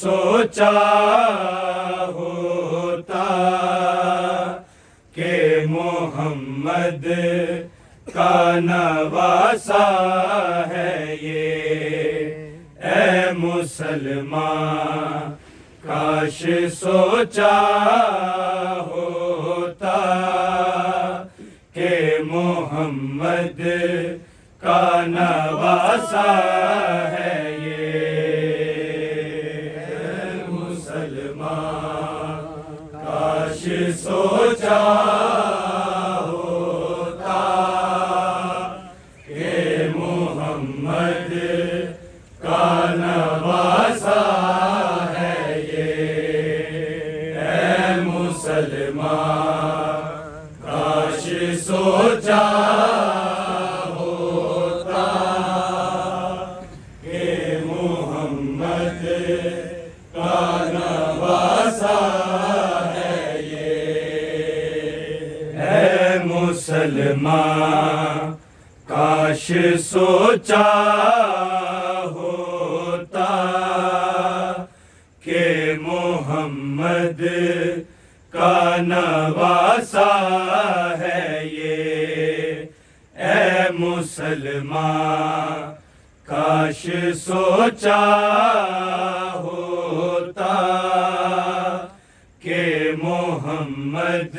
سوچا ہوتا کہ محمد کا نواسا ہے یہ، اے مسلمان کاش سوچا ہوتا کہ محمد کا نواسا ہے یہ، اے مسلمان کاش سوچا ہوتا کہ محمد کا نواسا ہے یہ، اے مسلمان کاش سوچا کاش سوچا ہوتا کہ محمد کا نواسا ہے یہ، اے مسلمان کاش سوچا ہوتا کہ محمد کا نواسا ہے یہ، اے مسلمان کاش سوچا ہوتا کہ محمد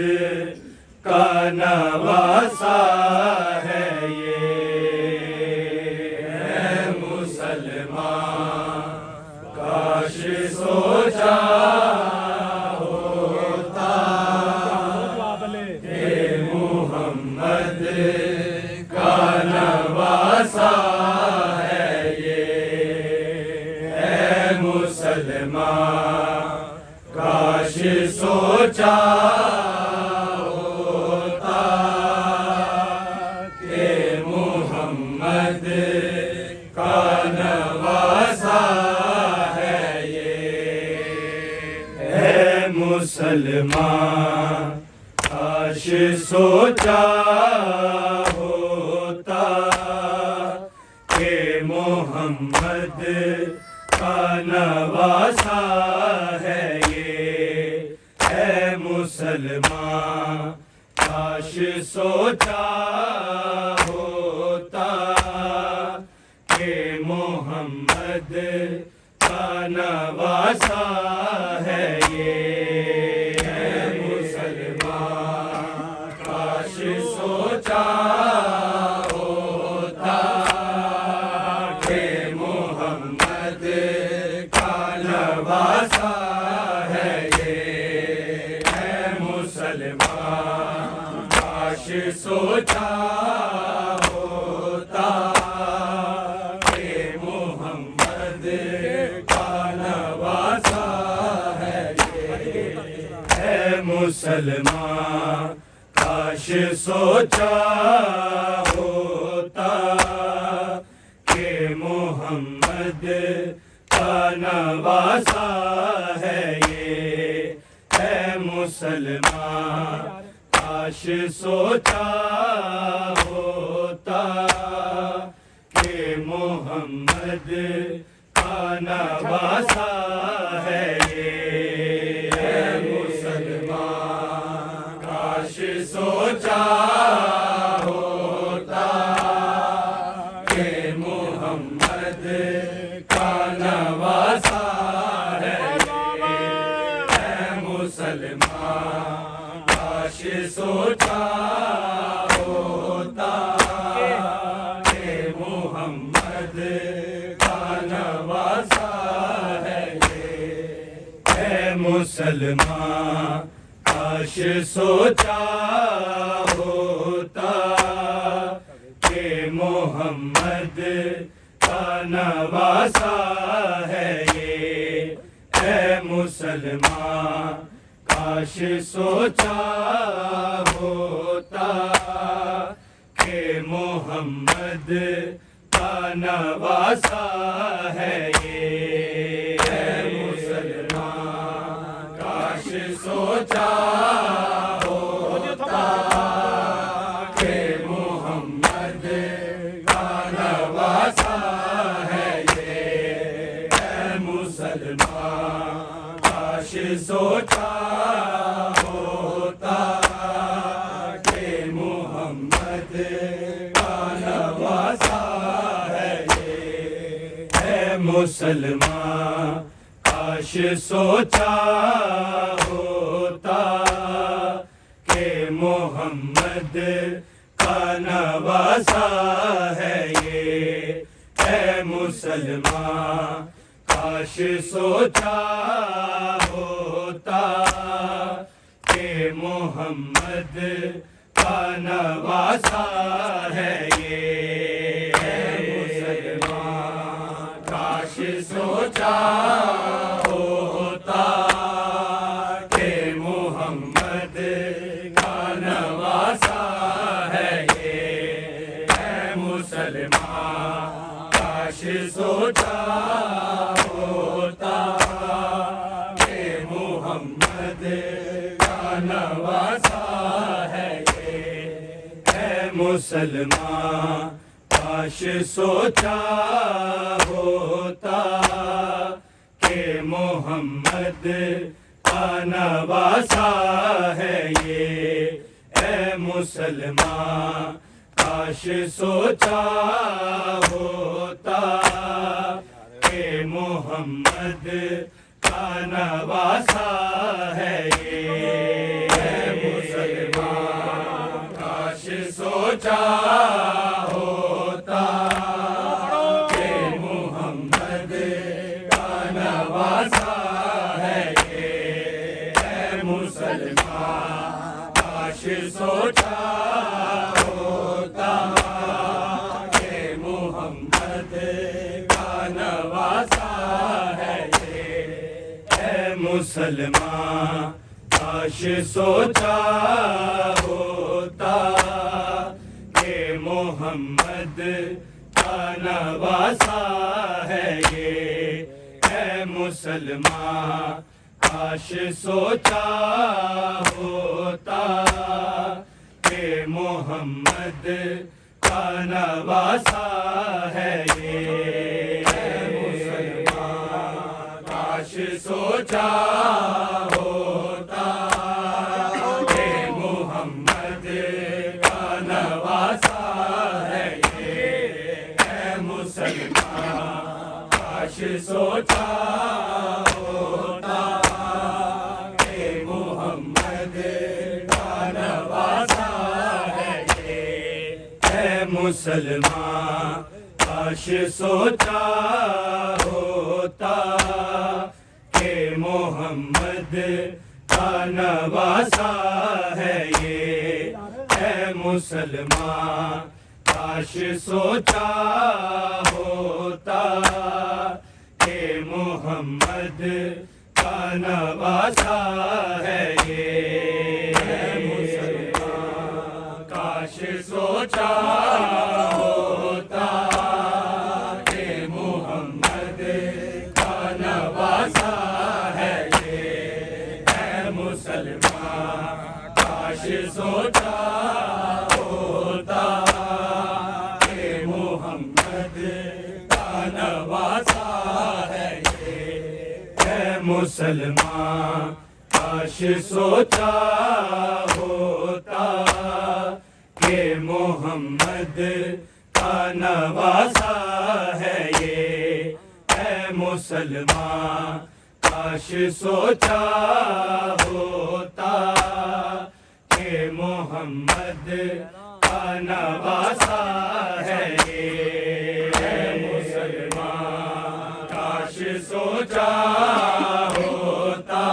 کا نواسا ہے یہ، اے مسلمان کاش سوچا کاش سوچا ہوتا کہ محمد مسلمان کاش سوچا ہوتا کہ محمد کا نواسا ہے یہ، اے مسلمان کاش سوچا ہوتا کہ محمد کا نواسا ہے یہ، اے مسلمان کاش سوچا ہوتا کہ محمد کا نواسا ہے یہ، اے مسلمان کاش سوچا ہوتا کہ محمد کا نواسا ہے یہ، اے مسلمان کاش سوچا ہوتا کہ محمد کا نواسا ہے یہ، اے مسلمان کاش سوچا ہوتا کہ محمد کا نواسا ہے یہ، اے مسلمان کاش سوچا ہوتا کہ محمد کا نواسا ہے یہ، اے مسلمان کاش سوچا ہوتا کہ محمد کا نواسا ہے یہ، اے مسلمان کاش سوچا ہوتا کہ محمد کا نواسا ہے یہ، اے مسلمان کاش سوچا ہوتا کہ محمد کا نواسا ہے یہ، اے مسلمان کاش سوچا ہوتا کہ محمد کا نواسا ہے یہ، اے مسلمان کاش سوچا ہوتا کہ محمد کا نواسا ہے یہ، اے مسلمان کاش سوچا ہوتا کہ محمد کا نواسا ہے یہ، اے مسلمان کاش سوچا ہوتا کہ محمد کا نواسا ہے یہ، اے مسلمان کاش سوچا ہوتا کہ محمد کا نواسا ہے یہ، اے مسلمان کاش سوچا ہوتا کہ محمد کا نواسا ہے یہ، اے مسلمان کاش سوچا ہوتا کہ محمد کا نواسا ہے یہ، اے مسلمان کاش سوچا ہوتا کہ محمد کا نواسا ہے یہ، اے مسلمان کاش سوچا ہوتا کہ محمد کا نواسا ہے یہ، اے مسلمان کاش سوچا ہوتا کہ محمد کا نواسا ہے یہ، اے مسلمان کاش سوچا ہوتا کہ محمد کا نواسا ہے یہ، اے مسلمان کاش سوچا ہوتا کہ محمد کا نواسا ہے یہ مسلمان، کاش سوچا ہوتا کہ محمد کا نواسا ہے یہ مسلمان، کاش سوچا ہوتا کہ محمد کا نواسا ہے یہ مسلمان، کاش سوچا ہوتا کہ محمد کا نواسا ہے یہ مسلمان، کاش سوچا ہوتا کہ محمد کا نواسا ہے یہ مسلمان، کاش سوچا ہوتا کہ محمد کا نواسا ہے یہ مسلمان، کاش سوچا ہوتا کہ محمد کا نواسا ہے یہ مسلمان، کاش سوچا ہوتا کہ محمد کا نواسا ہے یہ مسلمان، کاش سوچا ہوتا کہ محمد کا نواسا ہے یہ مسلمان، کاش سوچا ہوتا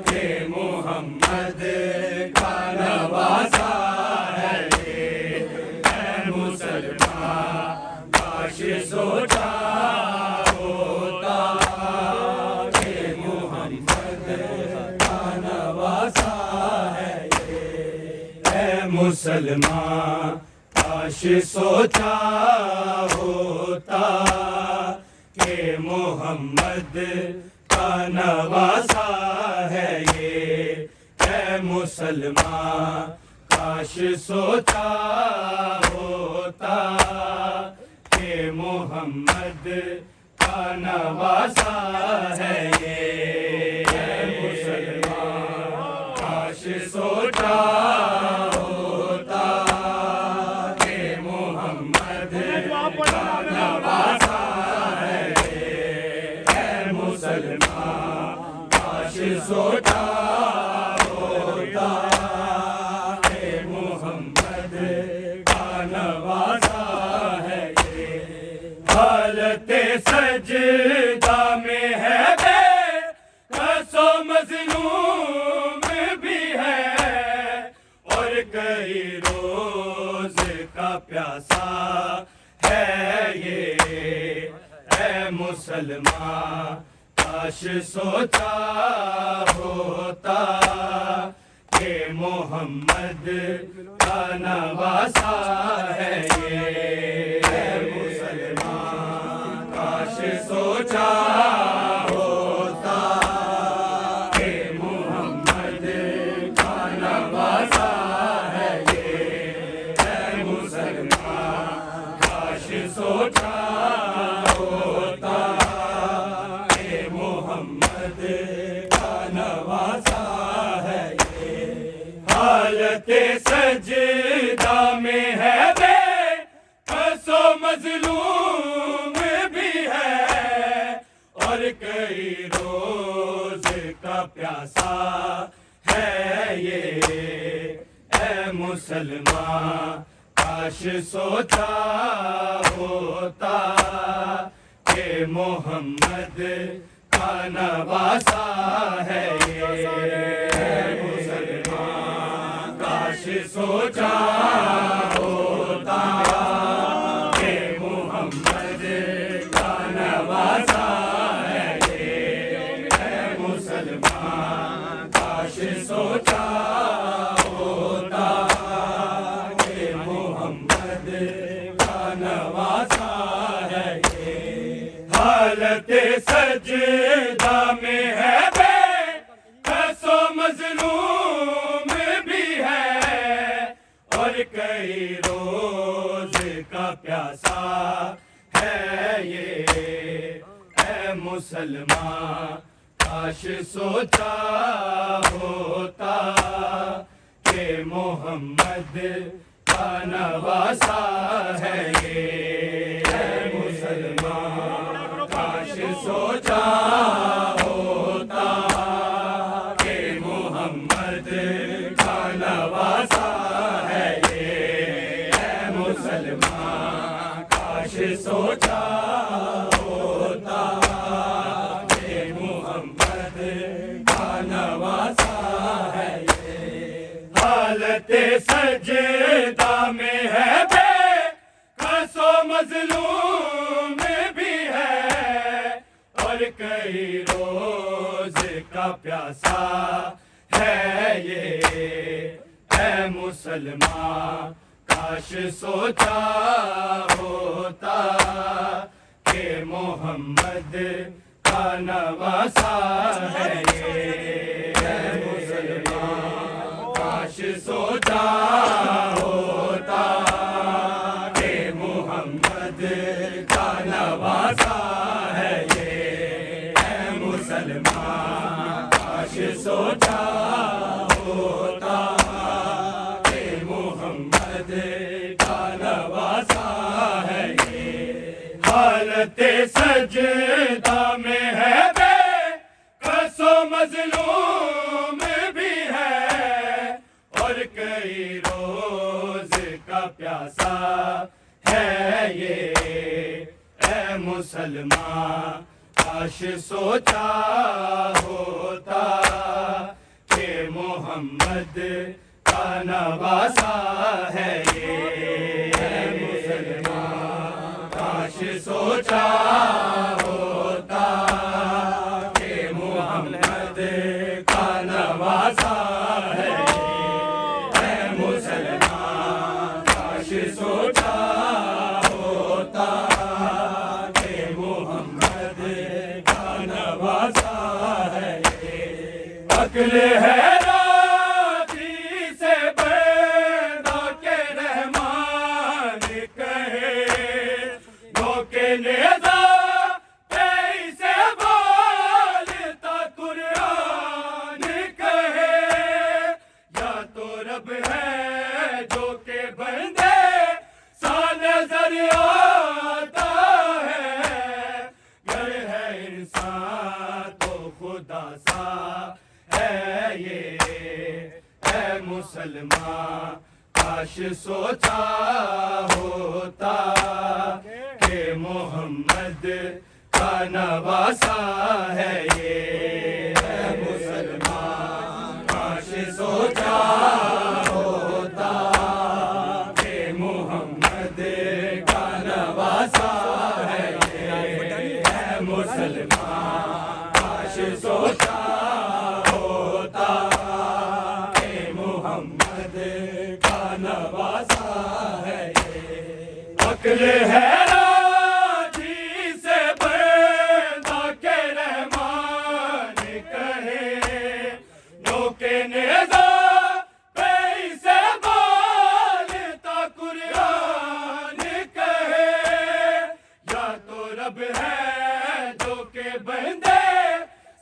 کہ محمد کا نواسا ہے یہ مسلمان، کاش سوچا ہوتا کہ محمد کا نواسا ہے یہ مسلمان، کاش سوچا ہوتا کہ محمد کا نواسا ہے یہ مسلمان، کاش سوچا ہوتا کہ محمد کا نواسا ہے یہ مسلمان، کاش سوچا ہوتا کہ محمد کا نواسا ہے یہ مسلمان، کاش سوچا ہوتا کہ محمد کا نواسا ہے یہ حالت سجدہ میں ہے بے کس و مظلوم بھی ہے اور کئی روز کا پیاسا ہے یہ مسلمان، کاش سوچا ہوتا کہ محمد کا نواسا ہے یہ مسلمان، کاش سوچا ہوتا کہ محمد کا نواسا ہے یہ مسلمان، کاش سوچا ہوتا کہ محمد کا نواسا ہے یہ حالت سجدہ میں ہے بے کس و مظلوم بھی ہے اور کئی روز کا پیاسا ہے یہ مسلمان، کاش سوچا ہوتا کہ محمد کا نواسا ہے یہ مسلمان، کاش سوچا ہوتا کہ محمد کا نواسا ہے یہ مسلمان، کاش سوچا ہوتا کہ محمد کا نواسا ہے یہ حالت سجدہ میں ہے پیاسا ہے یہ، اے مسلمان کاش سوچا ہوتا کہ محمد کا نواسا ہے یہ، اے مسلمان کاش سوچا ہوتا کہ محمد کا نواسا ہے یہ، اے مسلمان کاش سوچا ہوتا کہ محمد کا نواسا ہے یہ، حالت سجدہ میں ہے بے کس و مظلوم بھی ہے، اور کئی روز کا پیاسا ہے یہ، اے مسلمان کاش سوچا ہوتا کہ محمد کا نواسا ہے یہ، اے مسلمان کاش سوچا ہوتا کہ محمد کا نواسا ہے یہ، اے مسلمان کاش سوچا ہوتا کہ محمد کا نواسا ہے یہ، حالت سجدہ میں ہے بے کس و مظلوم بھی ہے، اور کئی روز کا پیاسا ہے یہ، اے مسلمان کاش سوچا ہوتا کہ محمد کا نواسا ہے یہ، اے مسلمان کاش سوچا ہوتا کہ محمد کا نواسا ہے یہ، اے مسلمان کاش سوچا ہوتا کہ محمد کا نواسا ہے یہ، عقل ہے راضی سے پیدا کہ رحمان کہے، گو کے نیزہ کئی سے بولتا قرآن کہے، یا تو رب ہے جو کہ بندے سا نظر آتا ہے، گر ہے انسان تو خدا سا ہے یہ، اے مسلمان کاش سوچا ہوتا کہ محمد کا نواسا ہے یہ، اے مسلمان کاش سوچا ہوتا کہ محمد کا نواسا ہے یہ، اے مسلمان کاش سوچا ہوتا کہ محمد کا نواسا ہے یہ، عقل ہے راضی سے پیدا کہ رحمان کہے، جو کہ نیزہ کئی سے بولتا قرآن کہے، یا تو رب ہے جو کہ بندے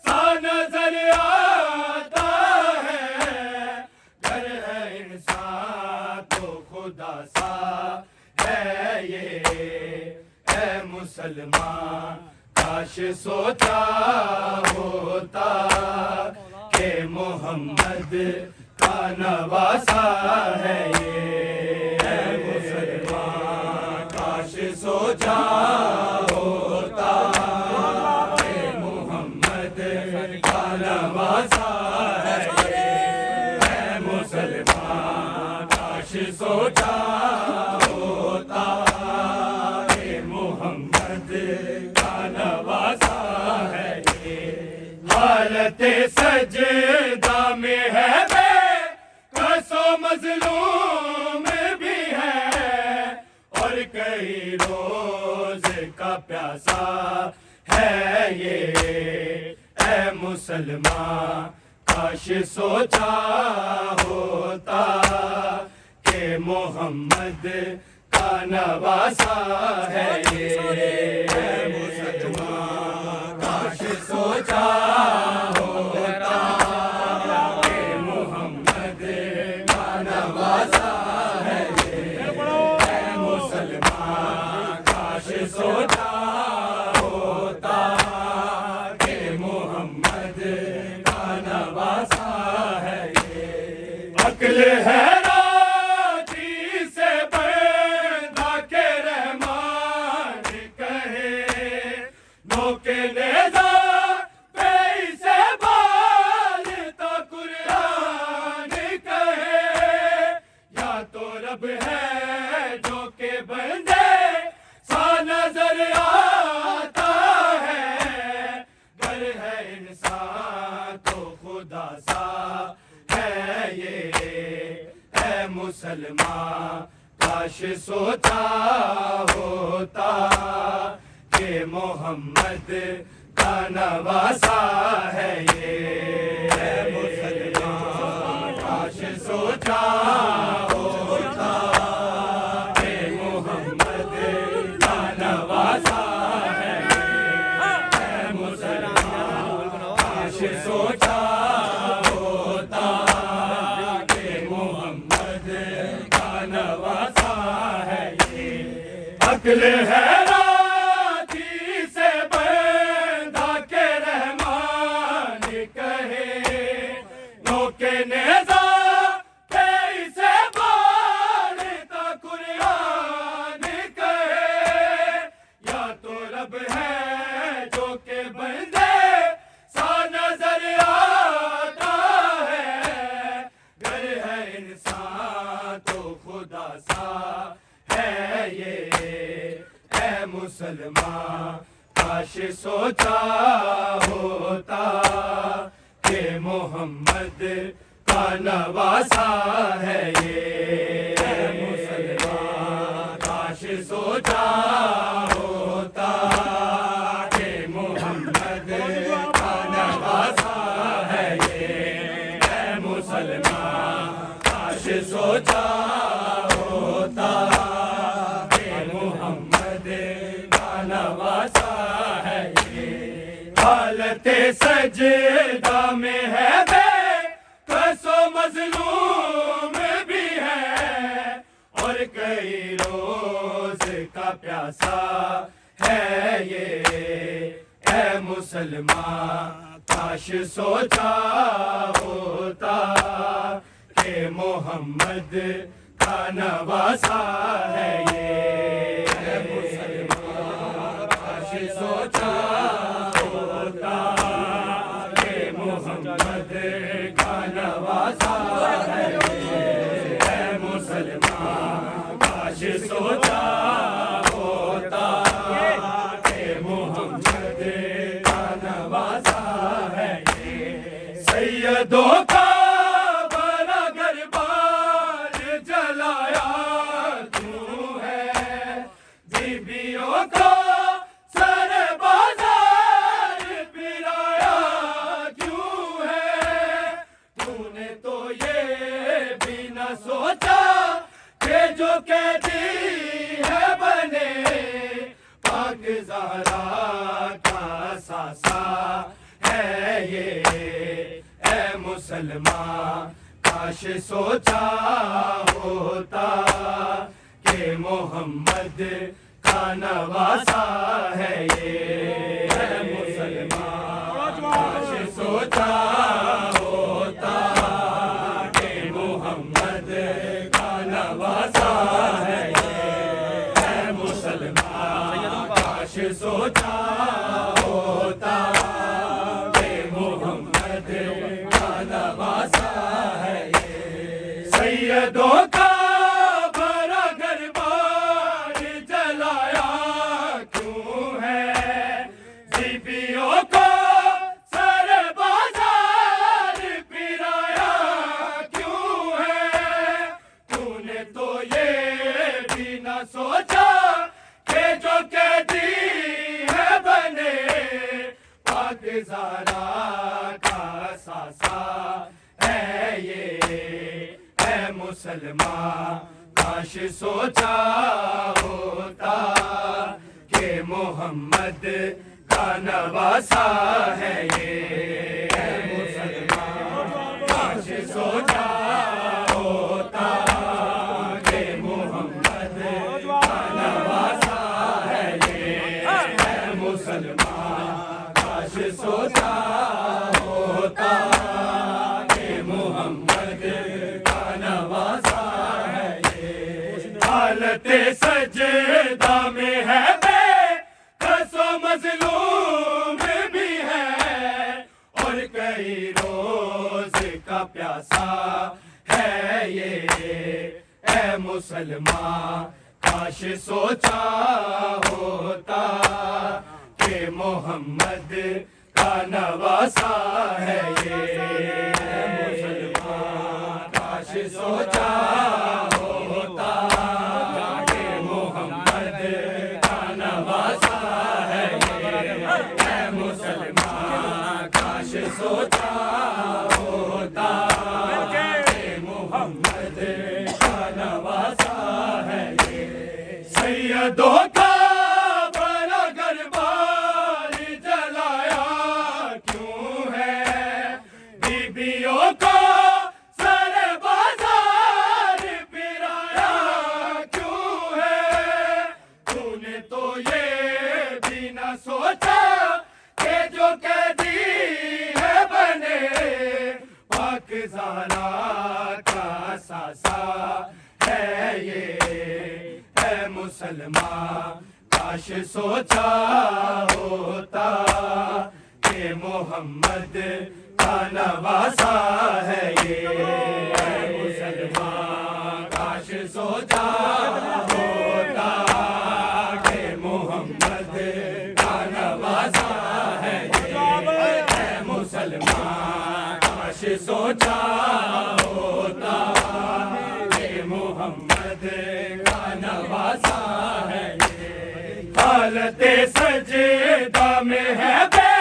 سا نظر آتا ہے، گر ہے انسان تو خدا سا ہے یہ، اے مسلمان کاش سوچا ہوتا کہ محمد کا نواسا ہے یہ، اے مسلمان کاش سوچا ہوتا کہ محمد کا نواسا ہے یہ، اے مسلمان کاش سوچا ہوتا کہ محمد کا نواسا ہے یہ، حالت سجدہ میں ہے بے کس و مظلوم بھی ہے، اور کئی روز کا پیاسا ہے یہ، اے مسلمان کاش سوچا ہوتا کہ محمد کا کا نواسا ہے یہ مسلمان کاش سوچا ہوتا کہ محمد کا نواسا ہے یہ مسلمان کاش سوچا ہوتا کہ محمد کا نواسا ہے یہ عقل ہے مسلمان کاش سوچا ہوتا کہ محمد کا نواسا ہے یہ مسلمان کاش سوچا ہوتا کہ محمد کا نواسا ہے یہ مسلمان کاش سوچا ہوتا کہ محمد کا نواسا ہے یہ عقل ہے مسلمان کاش سوچا ہوتا کہ محمد کا نواسا ہے یہ مسلمان کاش سوچا ہوتا کہ محمد کا نواسا ہے یہ مسلمان کاش سوچا ہوتا حالت سجدہ میں ہے بے کس و مظلوم بھی ہے اور کئی روز کا پیاسا ہے یہ اے مسلمان کاش سوچا ہوتا کہ محمد کا نواسا ہے یہ مسلمان کاش سوچا محمد کا نواسا ہے اے مسلمان کاش سوچا ہوتا کہ محمد کا نواسا ہے سیدوں کا بڑا گربان جلایا کیوں ہے بیبیوں کو سوچا کہ جو قیدی ہے بنے پاک زہرا کا ساسا ہے یہ اے مسلمان کاش سوچا ہوتا کہ محمد کا نواسا ہے یہ مسلمان کاش سوچا ہوتا کہ محمد کا نواسا ہے اے مسلمان کاش سوچا ہوتا کہ محمد کا نواسا ہے سیدوں کا بڑا گربان جلایا کیوں ہے بیبیوں کو سوچا کہ جو قیدی ہے بنے پاک زہرا کا ساسا ہے یہ اے مسلمان کاش سوچا ہوتا کہ محمد کا نواسا ہے یہ مسلمان، کاش سوچا ہوتا کہ محمد کا نواسا ہے یہ مسلمان، کاش سوچا ہوتا کہ محمد کا نواسا ہے یہ، حالت سجدہ میں ہے مظلوم بھی ہے اور کئی روز کا پیاسا ہے یہ، اے مسلمان کاش سوچا ہوتا کہ محمد کا نواسا ہے یہ، اے مسلمان کاش سوچا ہوتا کہ محمد کا نواسا سوچا ہوتا کہ محمد کا نواسا ہے یہ، سیدوں کا بڑا گھر جلایا کیوں ہے، بیبیوں کو سر بازار پھرایا کیوں ہے، تو نے تو یہ بھی نہ سوچا کہ جو قیدی زارا کا ساسا ہے یہ، اے مسلمان کاش سوچا ہوتا کہ محمد کا نواسا ہے یہ، اے مسلمان کاش سوچا ہوتا کہ محمد کا نواسا ہے یہ، اے مسلمان کاش سوچا ہوتا کہ محمد کا نواسا ہے یہ، حالت سجدہ میں ہے بے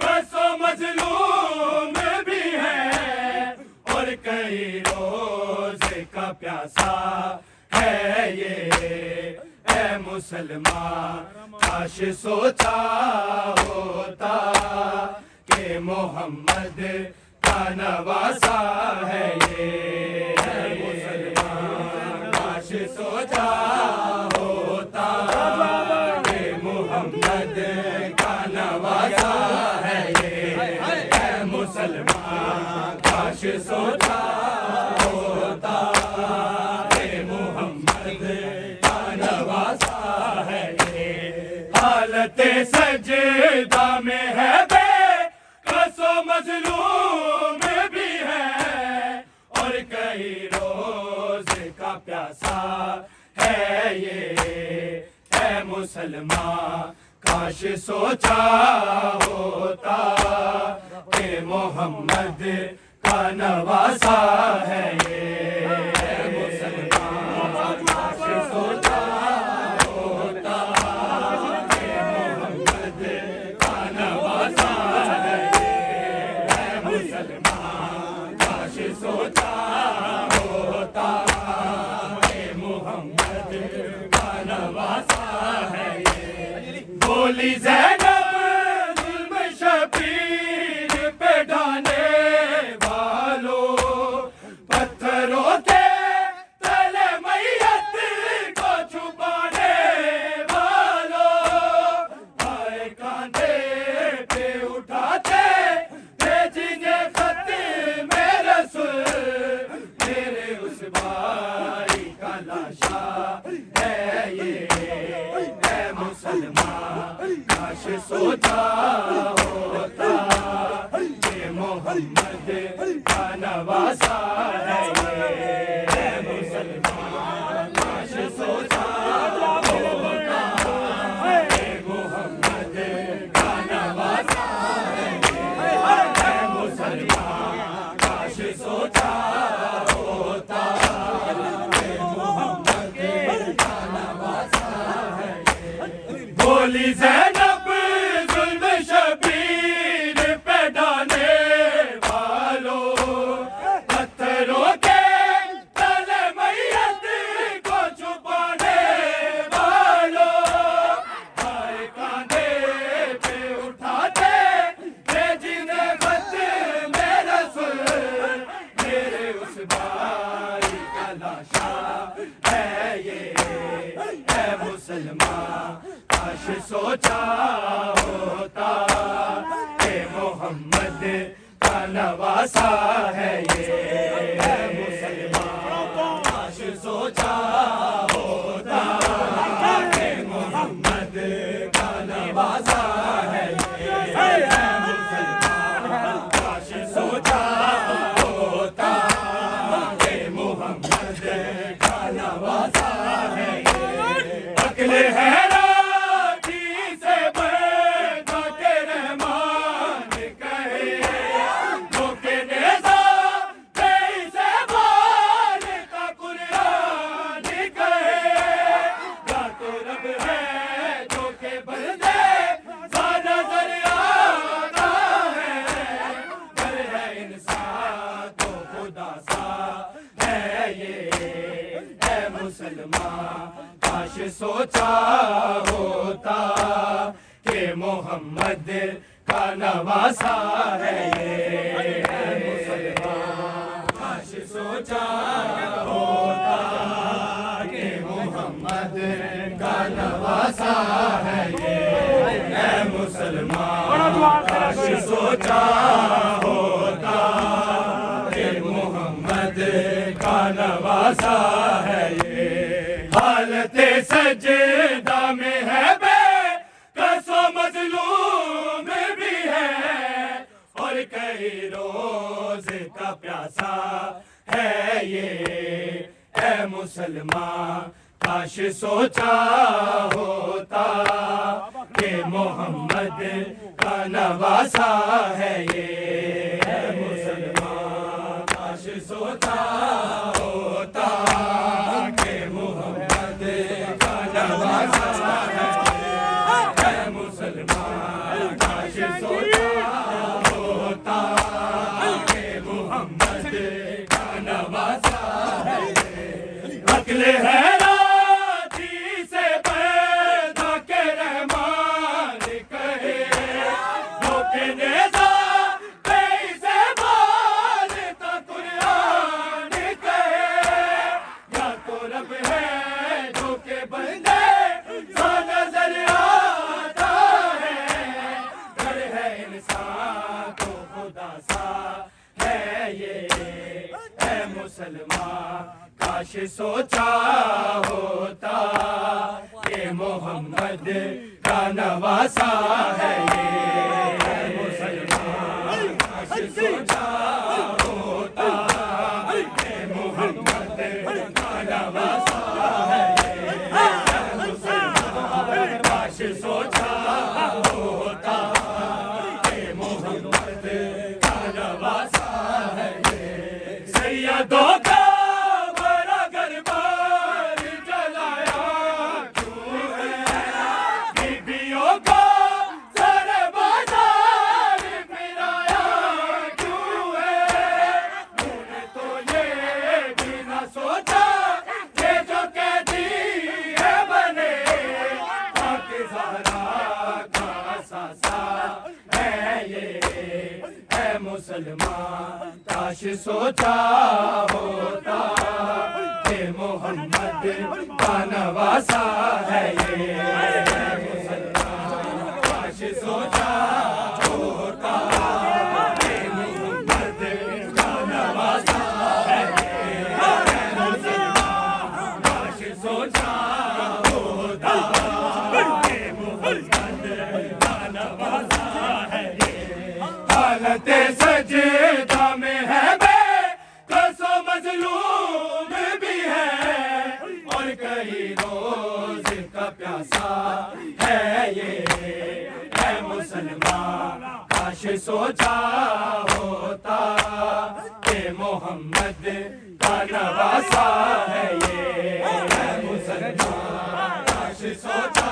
بس و مظلوم بھی ہے اور کئی روز کا پیاسا ہے یہ، اے مسلمان کاش سوچا ہوتا کہ محمد کا نواسا ہے یہ، اے مسلمان کاش سوچا ہوتا کہ محمد کا نواسا ہے یہ، اے مسلمان کاش سوچا ہوتا کہ محمد کا نواسا ہے یہ، حالت سجدہ میں ہے مظلوم بھی ہے اور کئی روز کا پیاسا ہے یہ، اے مسلمان کاش سوچا ہوتا کہ محمد کا نواسا ہے یہ، اے مسلمان کاش سوچا ہوتا کہ محمد کا نواسا ہے یہ، مسلمان کاش سوچا ہوتا کہ محمد کا نواسا ہے یہ، بولی زینب ظلم شبیر پہ ڈھانے والوں، پتھروں کے تلے میت کو چھپانے والوں، آئے کاندھے پہ اٹھاتے بھائی کا لاشا ہے یہ، اے مسلمان کاش سوچا ہوتا کہ محمد کا نواسا ہے یہ، اے مسلمان کاش سوچا ہوتا کہ محمد کا نواسا ہے یہ، اے مسلمان کاش سوچا بولی زینب ظلم شبیر پہ ڈانے والوں، پتھروں کے تلے میت کاش سوچا ہوتا کہ محمد کا نواسا ہے یہ مسلمان، کاش سوچا ہوتا کہ محمد کا نواسا ہے یہ مسلمان، کاش سوچا ہوتا کہ محمد کا نواسا ہے یہ عقل حیراتی سے بڑھا کے رحمان کہے جو کہ نیزہ سے بال کا قرآن کہے یا تو رب ہے جو کہ بندے سا نظر آتا ہے، گر ہے انسان تو خدا سا ہے یہ اے مسلمان، کاش سوچا ہوتا کہ محمد کا نواسا ہے یہ مسلمان، کاش سوچا ہوتا کہ محمد کا نواسا ہے یہ مسلمان، کاش سوچا ہوتا کہ محمد کا نواسا ہے یہ حالت سجدہ میں ہے بے کس و مظلوم بھی ہے اور کئی روز کا پیاسا ہے یہ اے مسلمان، کاش سوچا ہوتا کہ محمد کا نواسا ہے یہ اے مسلمان، کاش سوچا ہوتا کہ محمد کا نواسا ہے اے مسلمان، کاش سوچا ہوتا کہ محمد کا نواسا ہے عقل حیراتی سے پیدا کے رحمان کہے جو کہ نیزہ سے بال کا قرآن کہے یا تو رب ہے جو کہ بندے سا نظر آتا ہے، گر ہے انسان تو خدا سا ہے یہ اے مسلمان، کاش سوچا ہوتا کہ محمد کا نواسا ہے یہ اے مسلمان، کاش سوچا ہوتا کہ محمد کا نواسا ہے یہ اے مسلمان، کاش سوچا ہوتا کہ محمد کا نواسا ہے یہ سیدوں کا بڑا گھر جلایا کیوں ہے، بیبیوں کا سر بازار پھرایا کیوں ہے، انہوں نے تو یہ بھی نہ سوچا کہ جو قیدی ہے بنے پاک زہرا کا اثاثہ ہے یہ اے مسلمان، کاش سوچا ہوتا کہ محمد کا نواسا ہے یہ اے مسلمان، کاش سوچا ہوتا کہ محمد کا نواسا ہے یہ اے مسلمان، کاش سوچا ہوتا کہ محمد کا نواسا ہے یہ حالت سجدہ میں ہے بے کس و مظلوم بھی ہے اور کئی روز کا پیاسا ہے یہ اے مسلمان، کاش سوچا ہوتا کہ محمد کا نواسا ہے یہ اے مسلمان، کاش سوچا